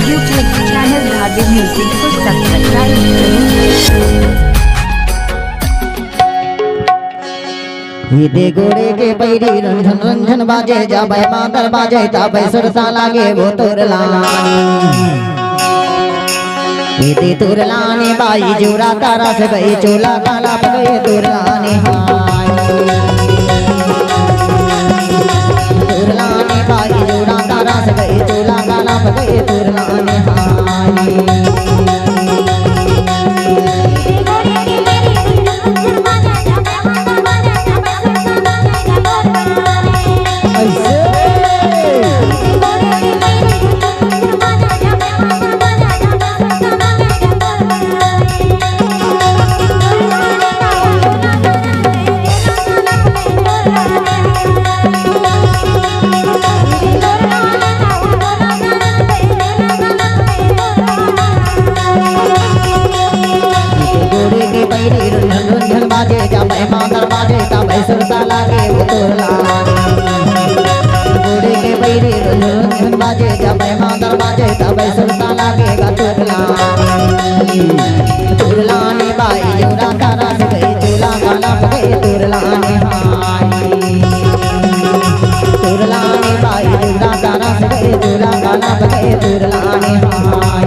YouTube channel Dhadu Music को subscribe करें। दे गोरे के पैरी रंझन रंझन बाजे जाबे मादर बाजे ताबे सुरसा लागे वो तोर लानी दे तोर लाने बाई जोरा तारा से गई चोला काला गए तोर लाने हाय तोर लाने बाई जोरा तारा से गई चोला काला गए तोर लाने हाय बाजे जाबे मादर बाजे ताबे सुरसा लागे वो तोर लानी गोरे के बैरी रंझन बाजे जाबे मादर बाजे ताबे सुरसा लागे गा तोर लानी बाई जोरा तारा से गई चोला गाना गए तोर लानी हाय तोर लानी बाई जोरा तारा से गई चोला गाना गए तोर लानी हाय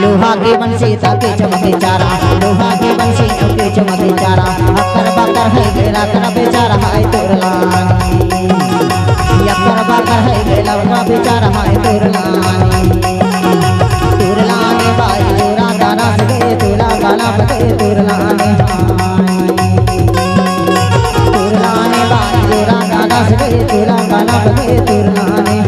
लोहा के बंसी ताके चमके चारा लोहा के बंसी ताके चमके चारा अक्कर बाकर है गेला कर बेचारा है तोर लानी अक्कर बाकर है गेला कर बेचारा है तोर लानी बाई जोरा गाना से तोला गाना बके तोर लानी बाई जोरा गाना से तोला गाना बके तोर लानी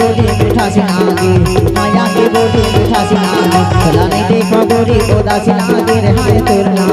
बोली मीठा सी नागी माया की बोली मीठा सी नागी भला नहीं देखो गोरी उदासी नागी रे हाय तोर नागी